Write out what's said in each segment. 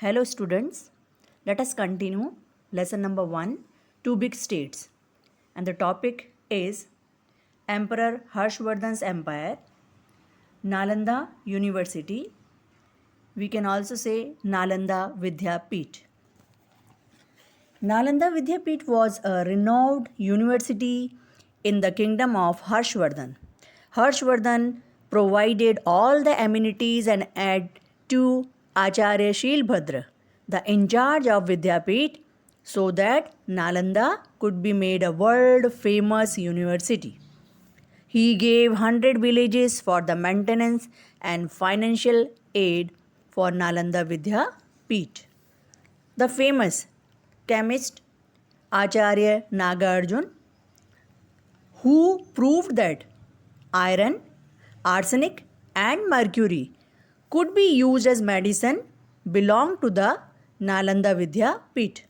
Hello students, let us continue lesson number 1, Two Big States, and the topic is Emperor Harshvardhan's Empire, Nalanda University. We can also say Nalanda Vidyapeeth. Nalanda Vidyapeeth was a renowned university in the kingdom of Harshvardhan. Harshvardhan provided all the amenities and aid to Acharya Shilbhadra, the in charge of Vidyapeeth, so that Nalanda could be made a world famous university. He gave 100 villages for the maintenance and financial aid for Nalanda Vidyapeeth. The famous chemist Acharya Nagarjuna, who proved that iron, arsenic, and mercury could be used as medicine, belonged to the Nalanda Vidyapeeth.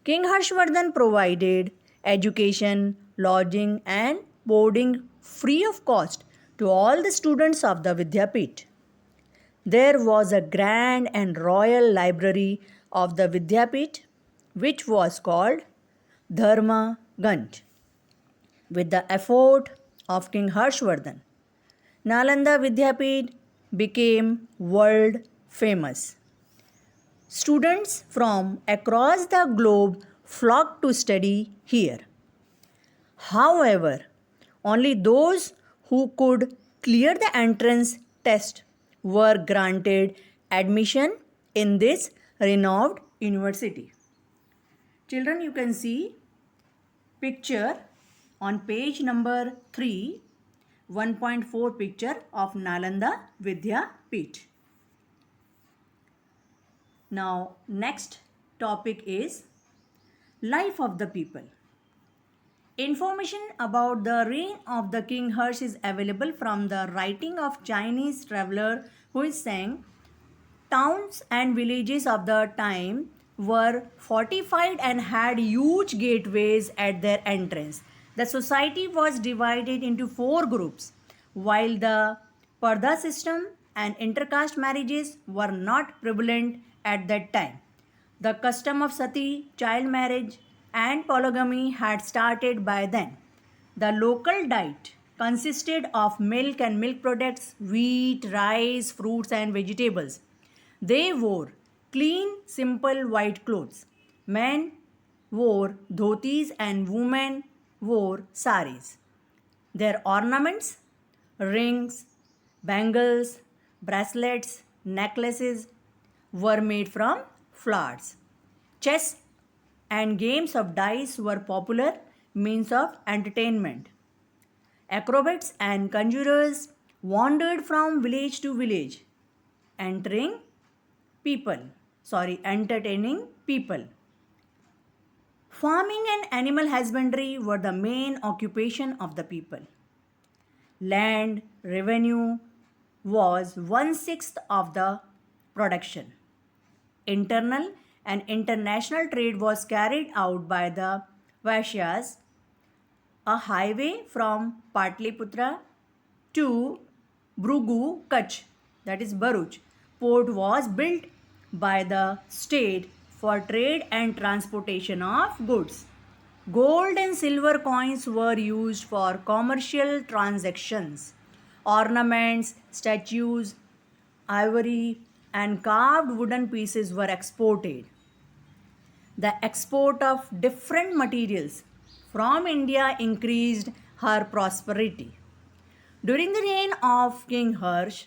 King Harshvardhan provided education, lodging, and boarding free of cost to all the students of the Vidyapeeth. There was a grand and royal library of the Vidyapeeth, which was called Dharma Ganj. With the effort of King Harshvardhan, Nalanda Vidyapeeth became world famous. Students from across the globe flocked to study here. However, only those who could clear the entrance test were granted admission in this renowned university. Children, you can see picture on page number 3, 1.4 picture of Nalanda Vidyapeeth. Now, next topic is life of the people. Information about the reign of the King Harsh is available from the writing of Chinese traveler who is saying towns and villages of the time were fortified and had huge gateways at their entrance. The society was divided into 4 groups, while the Parda system and intercaste marriages were not prevalent at that time. The custom of sati, child marriage, and polygamy had started by then. The local diet consisted of milk and milk products, wheat, rice, fruits, and vegetables. They wore clean, simple white clothes. Men wore dhotis and women wore saris. Their ornaments, rings, bangles, bracelets, necklaces were made from flowers. Chess and games of dice were popular means of entertainment. Acrobats and conjurers wandered from village to village, entering entertaining people. Farming and animal husbandry were the main occupation of the people. Land revenue was 1/6 of the production. Internal and international trade was carried out by the Vaishyas. A highway from Patliputra to Brugu, Kutch, that is Bharuch, port was built by the state for trade and transportation of goods. Gold and silver coins were used for commercial transactions. Ornaments, statues, ivory, and carved wooden pieces were exported. The export of different materials from India increased her prosperity. During the reign of King Harsh,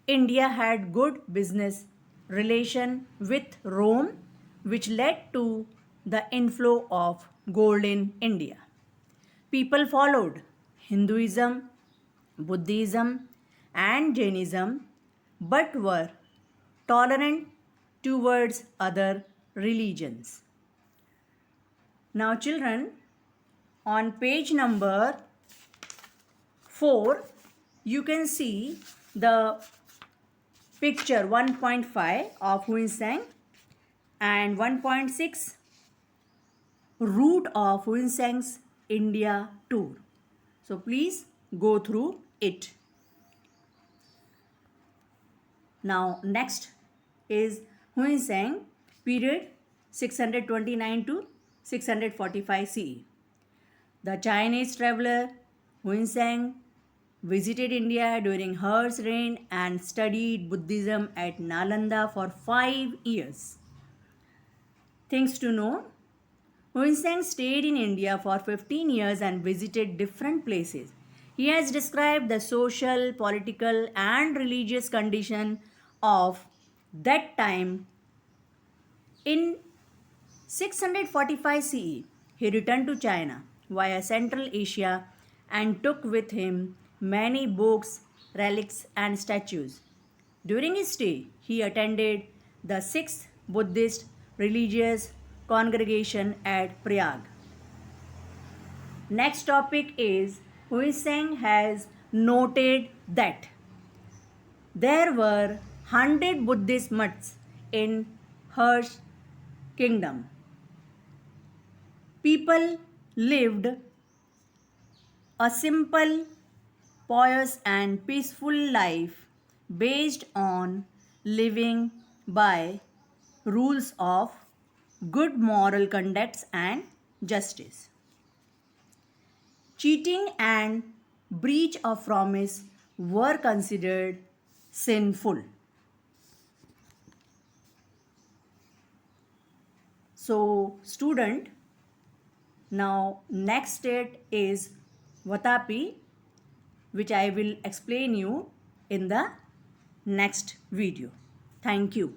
India had good business relation with Rome, which led to the inflow of gold in India. People followed Hinduism, Buddhism, and Jainism, but were tolerant towards other religions. Now, children, on page number 4, you can see the picture 1.5 of Huinseng and 1.6 route of Huinseng's India tour. So, please go through it. Now, next is Huinseng, period 629 to 645 CE. The Chinese traveler Huinseng visited India during Her's reign and studied Buddhism at Nalanda for 5 years. Things to know: Huinseng stayed in India for 15 years and visited different places. He has described the social, political, and religious condition of that time. In 645 CE, he returned to China via Central Asia and took with him many books, relics, and statues. During his stay, he attended the sixth Buddhist religious congregation at Prayag. Next topic is Huiseng has noted that there were 100 Buddhist monks in Her's kingdom. People lived a simple, pious, and peaceful life based on living by rules of good moral conduct and justice. Cheating and breach of promise were considered sinful. So, student, now next state is Vatapi, which I will explain you in the next video. Thank you.